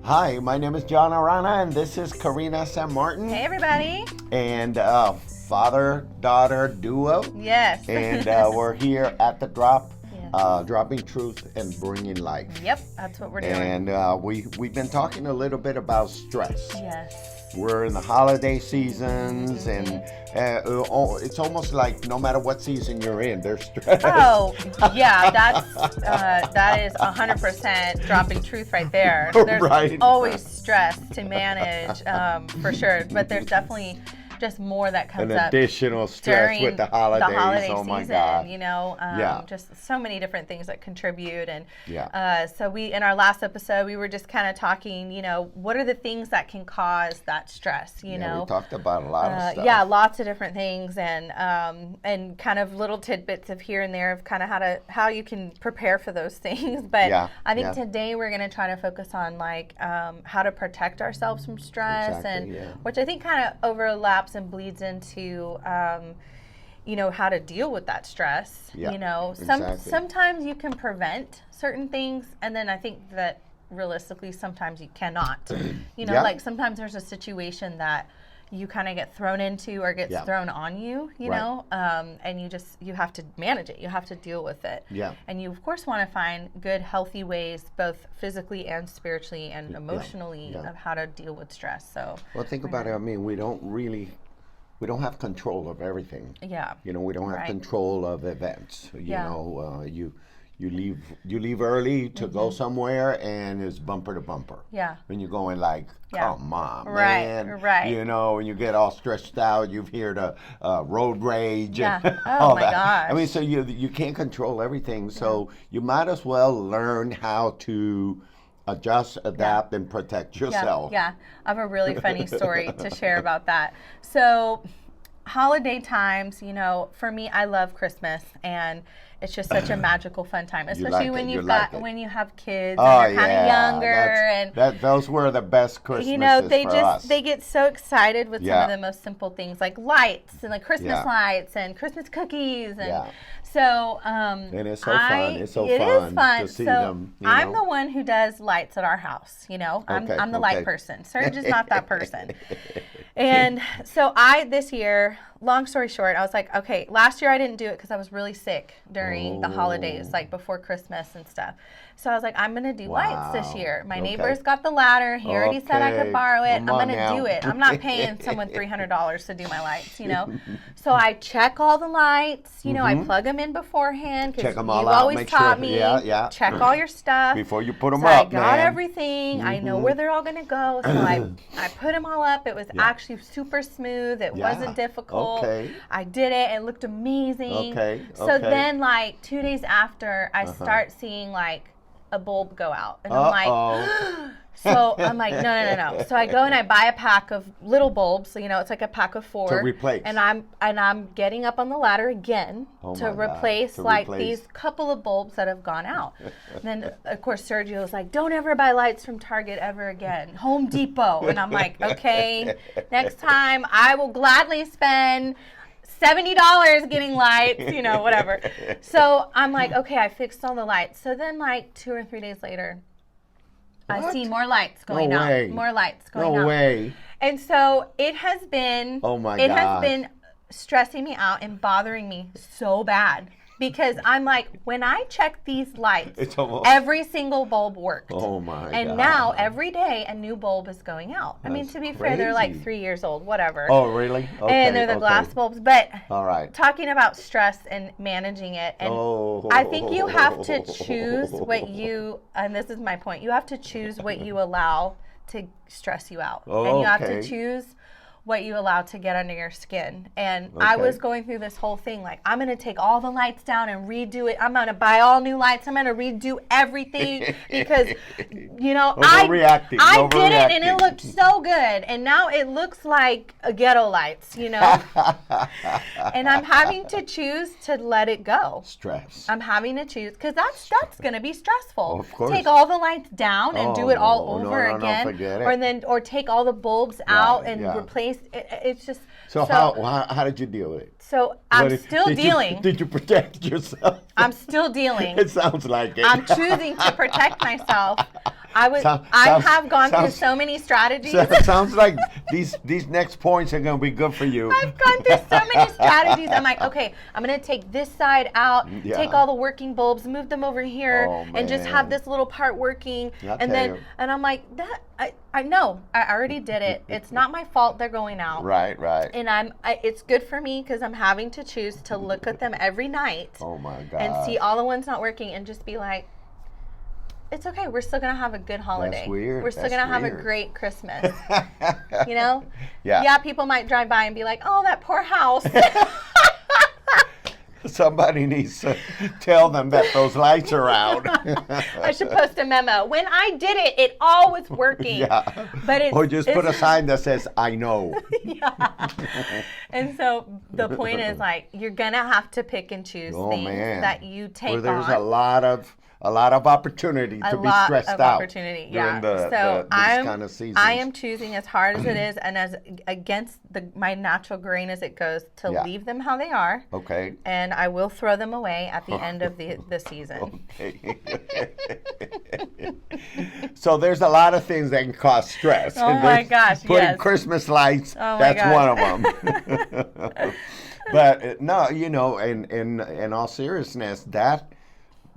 Hi, my name is John Arana, and this is Karina San Martin. Hey, everybody. And father-daughter duo. Yes. And we're here at the Drop, Yes. dropping truth and bringing life. Yep, that's what we're doing. And we've been talking a little bit about stress. Yes. We're in the holiday seasons, and it's almost like no matter what season you're in, there's stress. Oh, yeah, that is 100% dropping truth right there. There's Right. always stress to manage, for sure, but there's definitely just more that comes An up additional stress during with the holidays. holiday Oh my season, God. you know, Yeah. just so many different things that contribute. And Yeah. so in our last episode, we were just kind of talking, you know, what are the things that can cause that stress, you know? We talked about a lot of stuff. Yeah, lots of different things, and kind of little tidbits of here and there of kind of how you can prepare for those things. But Yeah, I think yeah. today we're going to try to focus on like how to protect ourselves from stress, Exactly, yeah. which I think kind of overlaps and bleeds into you know, how to deal with that stress. Yeah, You know, exactly. sometimes you can prevent certain things, and then I think that realistically sometimes you cannot. You know, Yeah. like sometimes there's a situation that you kind of get thrown into or gets Yeah. thrown on you, you Right. know, and you have to manage it. You have to deal with it. Yeah. And you, of course, want to find good, healthy ways, both physically and spiritually and emotionally, yeah. of how to deal with stress. So, Well, think about it. I mean, we don't have control of everything. yeah. You know, we don't have Right. control of events. You Yeah. know, you leave early to go somewhere, and it's bumper to bumper. Yeah. And you're going like, Yeah. come on, Right, man. right. You know, and you get all stressed out. You've heard road rage. Yeah. And Oh, all my that. gosh. I mean, so you can't control everything. So you might as well learn how to adjust, adapt, and protect yourself. Yeah, I have a really funny story to share about that. So, holiday times, you know, for me, I love Christmas, and it's just such a magical, fun time, especially like it, you like it. when you have kids Oh, and they're kind of yeah, younger, and those were the best Christmases you know, for us. they get so excited with some Yeah. of the most simple things like lights and like Christmas Yeah. lights and Christmas cookies, and Yeah. so And it's so fun. It's so it fun is fun. to see so them, you I'm know? the one who does lights at our house. You know, Okay, I'm the light okay. person. Serge is not that person. And so this year, long story short, I was like, okay, last year I didn't do it because I was really sick during the holidays, like before Christmas and stuff. So I was like, I'm going to do lights this Wow. year. My Okay. neighbor's got the ladder. He already said I Okay. could borrow it. Come I'm on going to now. do it. I'm not paying someone $300 to do my lights, you know? So I check all the lights. You know, I plug them in beforehand Mm-hmm. Check because 'em you all out, always make taught sure- me, yeah. check all your stuff. Before you put 'em So up, I got man. everything. I know where they're all going to go. So I put them all up. It was Yeah. actually super smooth. It Yeah. wasn't difficult. Okay. I did it. It looked amazing. Okay, So okay. then, like 2 days after, I start seeing like a bulb go out, and I'm like, Uh-oh. so I'm like, no. So I go and I buy a pack of little bulbs. So, you know, it's like a pack of 4. To replace. And I'm getting up on the ladder again Oh to my God, replace to like replace. these couple of bulbs that have gone out. And then of course Sergio was like, don't ever buy lights from Target ever again. Home Depot. And I'm like, okay, next time I will gladly spend $70 getting lights, you know, whatever. So I'm like, okay, I fixed all the lights. So then like 2 or 3 days later, I What? see more lights going No out. way. More lights going out. No way. And so it has been, Oh my it gosh. has been stressing me out and bothering me so bad. Because I'm like, when I check these lights, It's almost- every single bulb worked. Oh my And God. now every day a new bulb is going out. I mean, That's to be fair, they're like crazy. 3 years old, whatever. Oh, really? Okay, And they're the okay. glass bulbs. But All right. talking about stress and managing it, and Oh. I think you have to choose what you, and this is my point, you have to choose what you allow to stress you out. Oh, and you have okay. to choose what you allow to get under your skin. And I Okay. was going through this whole thing like, I'm going to take all the lights down and redo it. I'm going to buy all new lights. I'm going to redo everything because, you know, I did it and it Overreacting. looked so good. And now it looks like a ghetto lights, you know. And I'm having to choose to let it go. Stress. I'm having to choose because that's going to be stressful. Of course. Take all the lights down and do it all no, over no, no, again, forget it. or take all the bulbs out and yeah. replace. It's just So how did you deal with it? So I'm What- still did you- dealing. Did you protect yourself? I'm still dealing. It sounds like it. I'm choosing to protect myself. I Sounds- have gone through sounds- so many strategies. Sounds like these next points are gonna be good for you. I've gone through so many strategies. I'm like, okay, I'm gonna take this side out, Yeah. take all the working bulbs, move them over here, Oh, and just have man. this little part working. I'll And tell then, you. and I'm like, that I know, I already did it. It's not my fault they're going out. Right. And it's good for me because I'm having to choose to look at them every night Oh my God. and see all the ones not working and just be like, it's okay. We're still gonna have a good holiday. weird. We're still That's gonna have a weird. great Christmas. You know? Yeah. Yeah, people might drive by and be like, "Oh, that poor house." Somebody needs to tell them that those lights are out. I should post a memo. When I did it, it all was working. Yeah. But it's, Or just put a it's- sign that says "I know." Yeah. And so the point is like you're gonna have to pick and choose Oh, things man. that you take Where there's on. a lot of opportunity A to be lot stressed of out opportunity, during yeah. these I'm, kind of seasons. I am choosing as hard as it is and as against my natural grain as it goes to Yeah. leave them how they are, Okay. and I will throw them away at the end of the season. Okay. So there's a lot of things that can cause stress. Oh And my there's gosh, Putting yes. Christmas lights, Oh my that's gosh. one of them. But no, you know, in all seriousness, that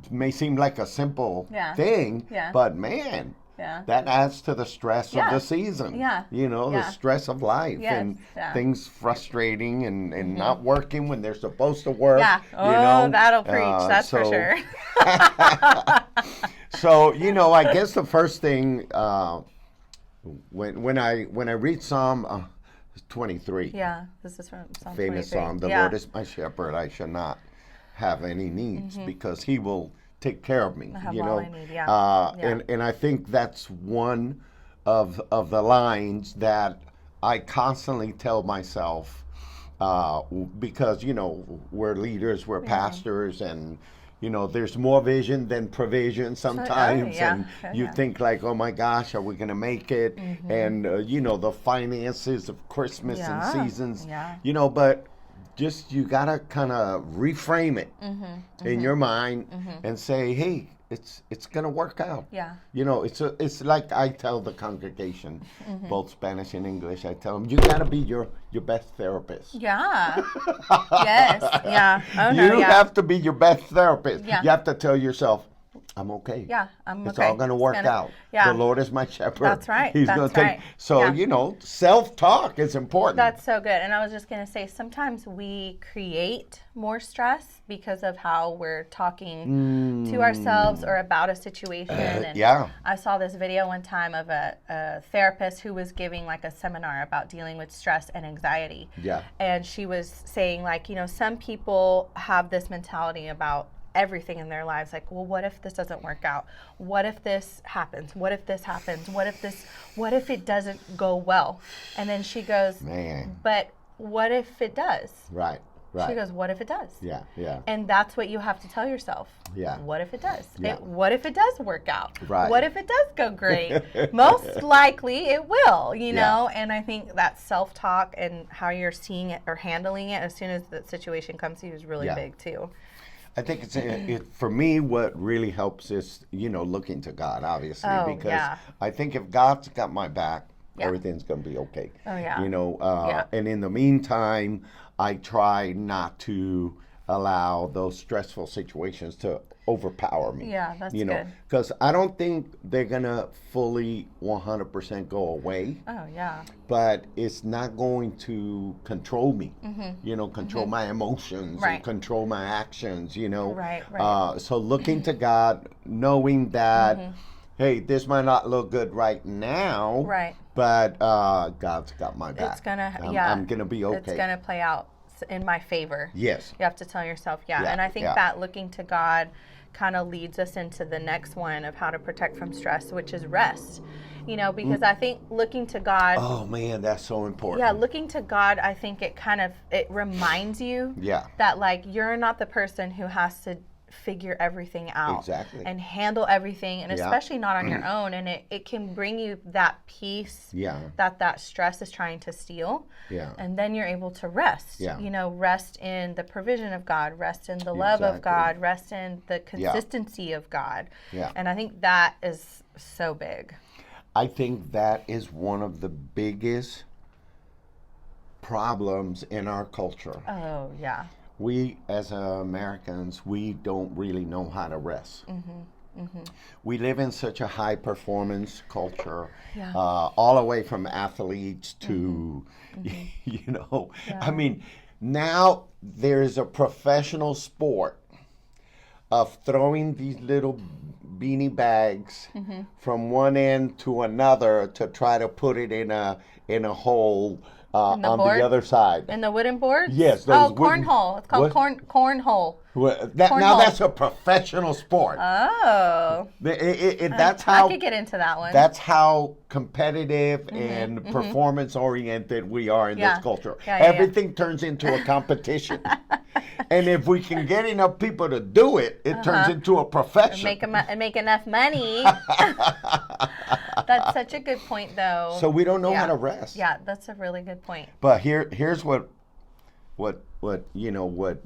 may seem like a simple Yeah. thing, Yeah. but man, Yeah. that adds to the stress Yeah. of the season. Yeah. You know, Yeah. the stress of life Yes. and Yeah. things frustrating and not working when they're supposed to work. Yeah. you Oh, know? that'll preach. That's for so- sure. So, you know, I guess the first thing when I read Psalm 23, Yeah. This is from Psalm famous 23. Psalm, the Yeah. Lord is my shepherd, I shall not have any needs because he will take care of me. Mm-hmm. I have you all know, I need, yeah. Yeah. And I think that's one of the lines that I constantly tell myself because you know we're leaders, we're pastors, and you know there's more vision than provision sometimes, yeah. and Oh, you yeah. think like, oh my gosh, are we gonna make it? And you know the finances of Christmas Yeah. and seasons, Yeah. you know, but just you gotta kind of reframe it in your mind and say, hey, it's gonna work out. Yeah. You know, it's like I tell the congregation, both Spanish and English. I tell them you gotta be your best therapist. Yeah. Yes. Yeah. Oh no. You Yeah. have to be your best therapist. Yeah. You have to tell yourself, I'm okay. Yeah. I'm It's okay. all gonna work out. Yeah. The Lord is my shepherd. That's right. He's That's gonna take. right. So Yeah. you know, self-talk is important. That's so good. And I was just going to say, sometimes we create more stress because of how we're talking to ourselves or about a situation. And yeah. I saw this video one time of a therapist who was giving like a seminar about dealing with stress and anxiety. Yeah. And she was saying, like, you know, some people have this mentality about everything in their lives, like, well, what if this doesn't work out? What if this happens? What if this happens? What if it doesn't go well? And then she goes, Man. but what if it does? Right. Right. She goes, what if it does? Yeah. Yeah. And that's what you have to tell yourself. Yeah. What if it does? Yeah. What if it does work out? Right. What if it does go great? Most likely it will, you Yeah. know? And I think that self-talk and how you're seeing it or handling it as soon as the situation comes to you is really Yeah. big too. I think for me, what really helps is, you know, looking to God, obviously, Oh, because yeah. I think if God's got my back, Yeah. everything's going to be okay. Oh, yeah. You know, Yeah. and in the meantime, I try not to allow those stressful situations to overpower me. Yeah, that's you know, good. because I don't think they're going to fully 100% go away, Oh, yeah. but it's not going to control me, you know, control my emotions Right. and control my actions, you know. Right, right. So looking to God, knowing that, hey, this might not look good right now, Right. but God's got my back. It's gonna, I'm gonna be okay. It's gonna play out in my favor. Yes. You have to tell yourself, yeah. Yeah, And I think yeah. that looking to God kind of leads us into the next one of how to protect from stress, which is rest. You know, because I think looking to God, Oh man, that's so important. yeah, looking to God, I think it reminds you Yeah. that like you're not the person who has to figure everything out Exactly. and handle everything, and Yeah. especially not on your own. And it can bring you that peace Yeah. that stress is trying to steal. Yeah. And then you're able to rest. Yeah. You know, rest in the provision of God, rest in the love of Exactly. God, rest in the consistency of God. Yeah. And I think that is so big. I think that is one of the biggest problems in our culture. Oh, yeah. We, as Americans, we don't really know how to rest. We live in such a high performance culture, Yeah. all the way from athletes to, you know, I mean, now there's a professional sport of throwing these little beanie bags from one end to another to try to put it in a hole on board? the other side. In the wooden boards? Yes, Oh, those wooden- cornhole. It's called what? cornhole. Now Cornhole. that's a professional sport. Oh. That's I how could get into that one. that's how competitive and performance oriented we are in Yeah. this culture. Yeah, yeah, yeah. Everything turns into a competition. And if we can get enough people to do it, it turns into a profession. Make enough money. That's such a good point, though. So we don't know how Yeah. to rest. Yeah, that's a really good point. But here's what you know, what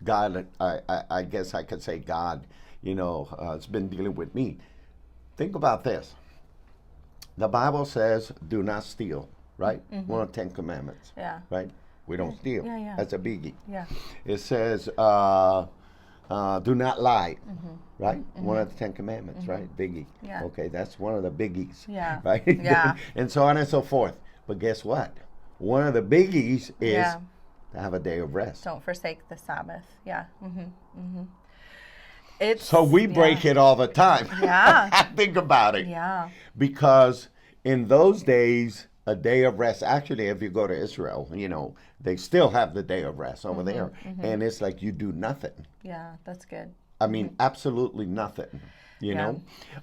God, I guess I could say God, you know, has been dealing with me. Think about this. The Bible says, "Do not steal." Right? One of the 10 Commandments. Yeah. Right? We don't steal. Yeah, yeah. That's a biggie. Yeah. It says, "Do not lie." Right? One of the 10 Commandments. Right? Biggie. Yeah. Okay, that's one of the biggies. Yeah. Right? Yeah. And so on and so forth. But guess what? One of the biggies is Yeah. to have a day of rest. Don't forsake the Sabbath. Yeah. It's So we break it all the time. Yeah. Think about it. Yeah. Because in those days, a day of rest, actually, if you go to Israel, you know, they still have the day of rest over there. And it's like you do nothing. Yeah. That's good. I mean, absolutely nothing. You Yeah.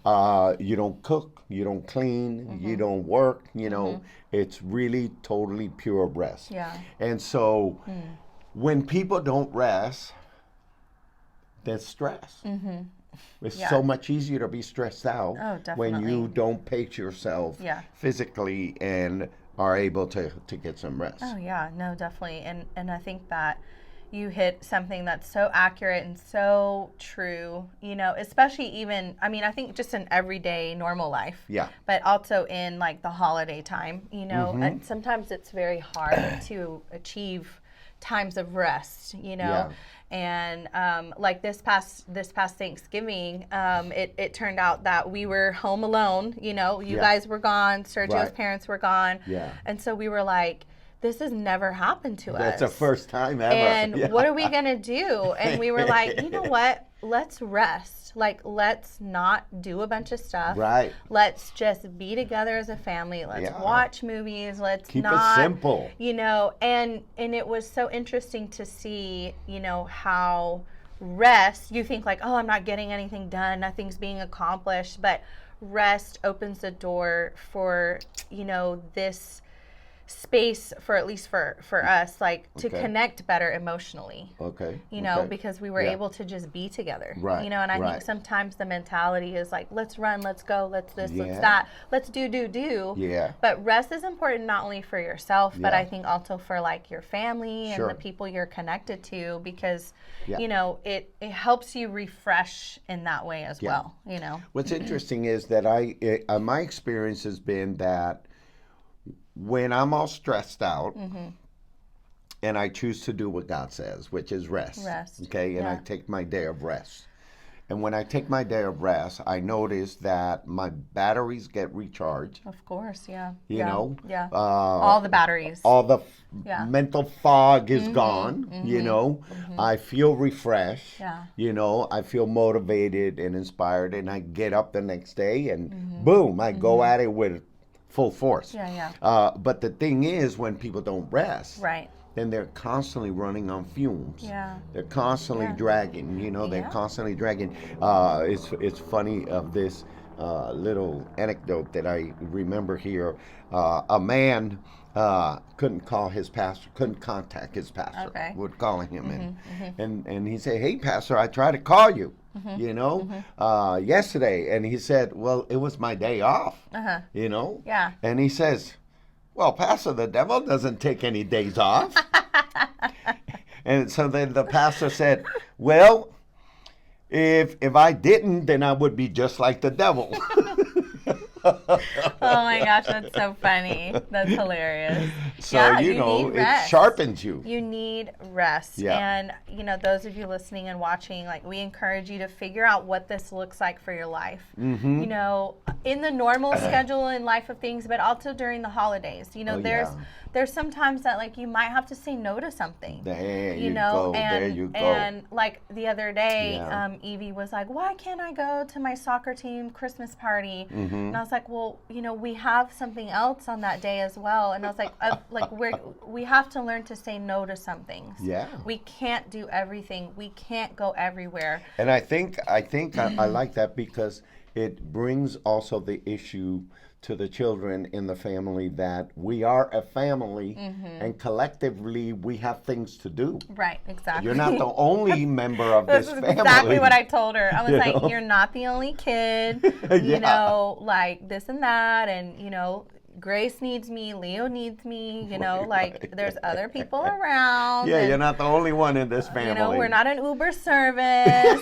know, you don't cook, you don't clean, you don't work, you know, it's really totally pure rest. Yeah. And so when people don't rest, there's stress. It's Yeah. so much easier to be stressed out Oh, when you definitely. don't pace yourself Yeah. physically and are able to get some rest. Oh yeah, no, definitely. And I think that you hit something that's so accurate and so true, you know, especially even, I mean, I think just in everyday normal life. Yeah. But also in like the holiday time, you know, and sometimes it's very hard to achieve times of rest, you know. Yeah. And like this past Thanksgiving, it turned out that we were home alone. You know, you Yeah. guys were gone, Sergio's Right. parents were gone, Yeah. and so we were like, "This has never happened to us." That's the first time ever. And Yeah. what are we gonna do? And we were like, you know what? Let's rest. Like, let's not do a bunch of stuff. Right. Let's just be together as a family. Let's Yeah. watch movies. Let's Keep not it simple. you know, and it was so interesting to see, you know, how rest, you think like, oh, I'm not getting anything done, nothing's being accomplished, but rest opens the door for, you know, this space for, at least for us, like to Okay. connect better emotionally. Okay. You know, okay. because we were Yeah. able to just be together. Right, You know, and I right. think sometimes the mentality is like, let's run, let's go, let's this, Yeah. let's that, let's do. Yeah. But rest is important not only for yourself, but Yeah. I think also for like your family Sure. and the people you're connected to, because, Yeah. you know, it helps you refresh in that way as Yeah. well, you know. What's interesting is that my experience has been that when I'm all stressed out and I choose to do what God says, which is rest. Rest, Okay, and I yeah. take my day of rest. And when I take my day of rest, I notice that my batteries get recharged. Of course, yeah. You yeah. know, Yeah. All the batteries. all the Yeah. mental fog is gone. You know, I feel refreshed. Yeah. You know, I feel motivated and inspired, and I get up the next day and boom, I go at it with full force. Yeah, yeah. But the thing is, when people don't rest, Right. then they're constantly running on fumes. Yeah. They're constantly Yeah. dragging. You know, they're Yeah. constantly dragging. It's funny of this little anecdote that I remember here. A man couldn't call his pastor, couldn't contact his pastor. Okay. Would calling him and he said, "Hey, pastor, I tried to call you. You know, yesterday," and he said, "Well, it was my day off." Uh-huh. You know. Yeah. And he says, "Well, pastor, the devil doesn't take any days off." And so then the pastor said, "Well, if I didn't, then I would be just like the devil." Oh my gosh, that's so funny. That's hilarious. So Yeah, you you know, need it rest. sharpens you. You need rest. Yeah. And, you know, those of you listening and watching, like, we encourage you to figure out what this looks like for your life. Mm-hmm. You know, in the normal schedule and life of things, but also during the holidays. You know, Oh, there's sometimes that, like, you might have to say no to something. There You you know, go. and There you go. and like the other day, Yeah. Evie was like, "Why can't I go to my soccer team Christmas party?" Mm-hmm. And I was like, "Well, you know, we have something else on that day as well." And I was like, we have to learn to say no to some things. Yeah. We can't do everything. We can't go everywhere. And I think I like that because it brings also the issue to the children in the family that we are a family and collectively we have things to do. Right, exactly. You're not the only member of That's this family. exactly what I told her. I was You like, know? "You're not the only kid, Yeah. you know, like this and that, and you know, Grace needs me, Leo needs me, you know, like there's other people around. Yeah, and, you're not the only one in this family. You know, we're not an Uber service."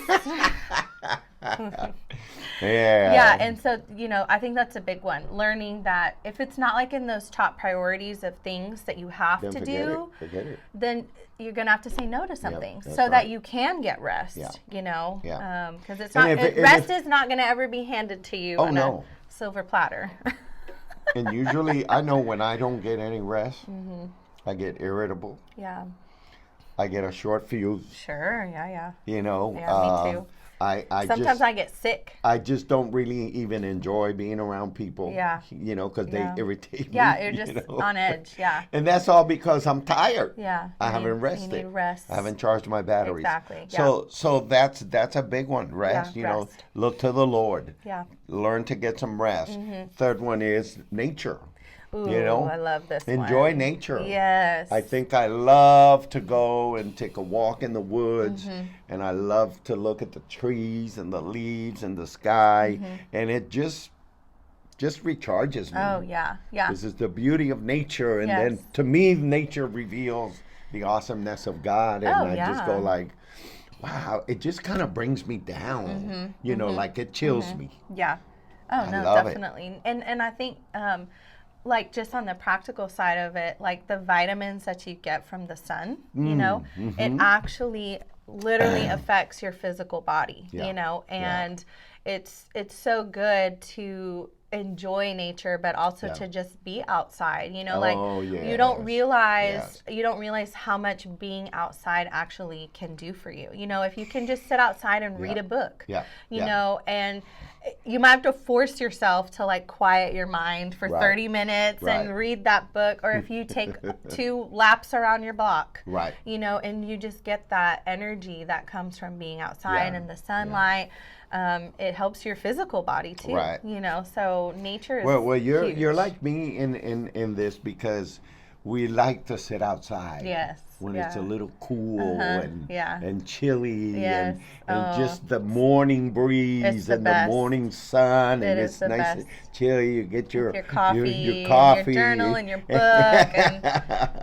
Yeah. Yeah, and so, you know, I think that's a big one. Learning that if it's not like in those top priorities of things that you have Then to forget do, it. Forget it. then you're going to have to say no to something that's so right. that you can get rest, Yeah. you know? Yeah. Because it's And not, if it- and rest if- is not going to ever be handed to you Oh, on no. a silver platter. And usually, I know when I don't get any rest, Mm-hmm. I get irritable. Yeah, I get a short fuse. sure. Yeah. You know. Yeah, me too. I Sometimes just, I get sick. I just don't really even enjoy being around people. Yeah. You know, because Yeah. they irritate me. Yeah, you're you just know? on edge. Yeah. And that's all because I'm tired. Yeah. I you haven't need- rested. You need rest. I haven't charged my batteries. Exactly, So that's a big one. Rest. Yeah, you know, rest. look to the Lord. Yeah. Learn to get some rest. Third one is nature. Ooh, You know, I love this Enjoy one. nature. Yes. I think I love to go and take a walk in the woods, Mm-hmm. and I love to look at the trees and the leaves and the sky, Mm-hmm. and it just recharges me. Oh, yeah. Yeah. This is the beauty of nature, and then Yes. to me, nature reveals the awesomeness of God, and Oh, I just yeah. go like, wow, it just kind of brings me down, Mm-hmm. you know, like it chills me. Yeah. Oh, no, love it. definitely. And I think, like, just on the practical side of it, like the vitamins that you get from the sun, you know, it actually literally affects your physical body, Yeah, you know, yeah. and it's so good to enjoy nature, but also Yeah. to just be outside, you know, Oh, like you don't yes, realize how much being outside actually can do for you. You know, if you can just sit outside and read Yeah. a book, Yeah, you yeah. know, and you might have to force yourself to like quiet your mind for Right. 30 minutes Right. and read that book, or if you take 2 laps around your block, Right. you know, and you just get that energy that comes from being outside Yeah, and the sunlight. It helps your physical body too, Right. you know, so nature is Well, you're huge. like me in this because we like to sit outside. Yes, When it's a yeah. little cool and yeah. and chilly Yes, and oh. just the morning breeze It's the and best. the morning sun It and is it's the nice best. and chilly. You get your coffee, your and coffee, your journal, and your book, and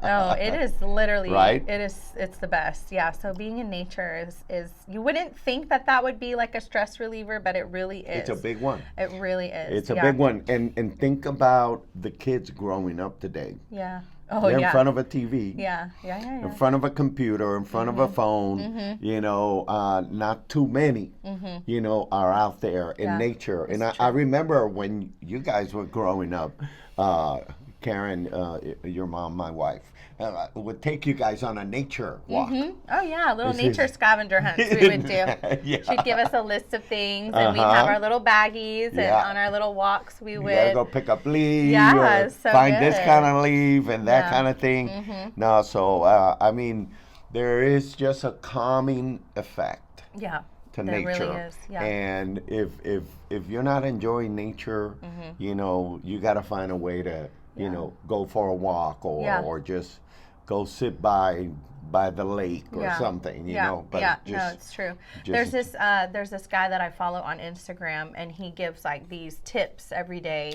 oh, it is literally Right? It's the best. Yeah. So being in nature is you wouldn't think that would be like a stress reliever, but it really is. It's a big one. It really is. It's a yeah. big one. And think about the kids growing up today. Yeah. Oh They're yeah. in front of a TV. Yeah. Yeah. Yeah. in front of a computer, in front of a phone, you know, not too many, you know, are out there in nature. And I remember when you guys were growing up, Karen, your mom, my wife, would take you guys on a nature walk. Oh yeah, little nature scavenger hunts we would do. She'd give us a list of things, and we'd have our little baggies, and on our little walks we would. You gotta go pick up leaves, so find good. this kind of leaf and that kind of thing. No, so I mean, there is just a calming effect. To there nature, really is. And if you're not enjoying nature, you know, you got to find a way to, you know, go for a walk or just go sit by the lake or something, you know. But no, it's true. There's this guy that I follow on Instagram, and he gives like these tips every day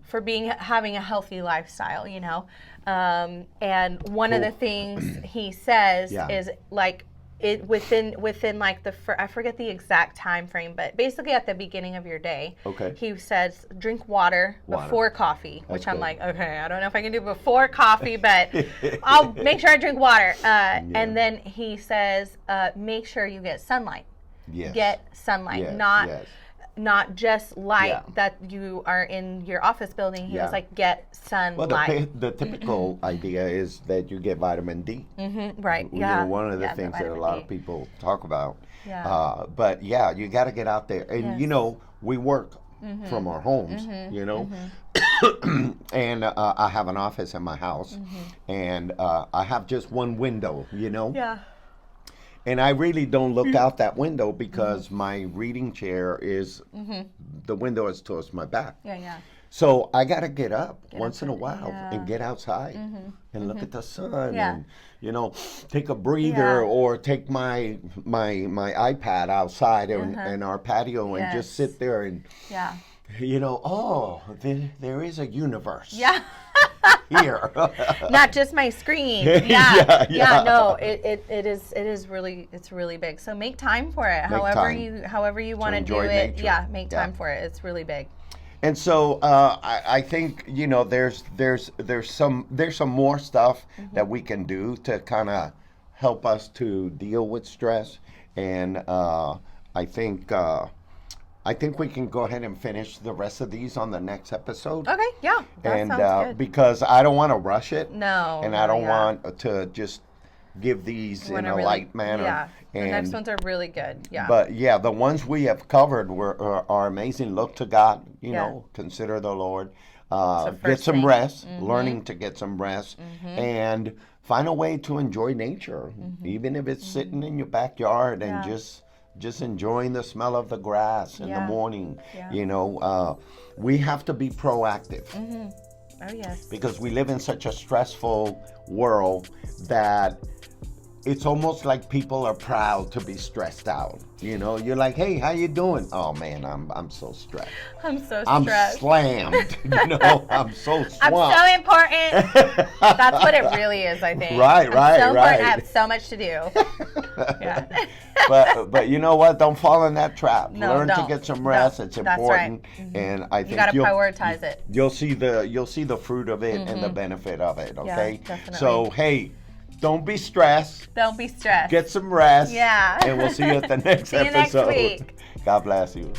for having a healthy lifestyle, you know. And one of the things he says is like, it within like I forget the exact time frame, but basically at the beginning of your day, he says drink water before coffee, which I'm like, okay, I don't know if I can do before coffee, but I'll make sure I drink water. And then he says make sure you get sunlight. Get sunlight, not just light that you are in your office building. He was like, get sunlight. Well, the typical idea is that you get vitamin D. Right. You know, one of the things that a lot of people talk about. But yeah, you got to get out there, and you know, we work from our homes. You know, and I have an office in my house, and I have just one window. You know. And I really don't look out that window because my reading chair is, the window is towards my back. So I got to get up once in a while and get outside and look at the sun and, you know, take a breather or take my iPad outside in our patio and just sit there and, you know, there is a universe. Here. Not just my screen. No, it is really big. So make time for it. However you want to do it. Nature. Make time for it. It's really big. And so I think, you know, there's some more stuff that we can do to kind of help us to deal with stress. And I think we can go ahead and finish the rest of these on the next episode. Okay, yeah, that sounds good. Because I don't want to rush it. No. And I don't want to just give these in a light manner. Yeah, and the next ones are really good. Yeah. But yeah, the ones we have covered are amazing. Look to God, you know, consider the Lord. Get some rest, learning to get some rest, and find a way to enjoy nature, even if it's sitting in your backyard and just enjoying the smell of the grass in the morning. You know, we have to be proactive. Oh, yes. Because we live in such a stressful world that it's almost like people are proud to be stressed out. You know, you're like, hey, how you doing? Oh man, I'm so stressed. I'm so stressed. I'm slammed. You know, I'm so swamped. I'm so important. That's what it really is, I think. Right. Important. I have so much to do. But you know what? Don't fall in that trap. No, Learn to don't. get some rest. It's important. That's right. And I think you got to prioritize it. You'll see the fruit of it and the benefit of it. Okay. Yeah, definitely. So hey, don't be stressed. Don't be stressed. Get some rest. Yeah. And we'll see you at the next See you episode. next week. God bless you.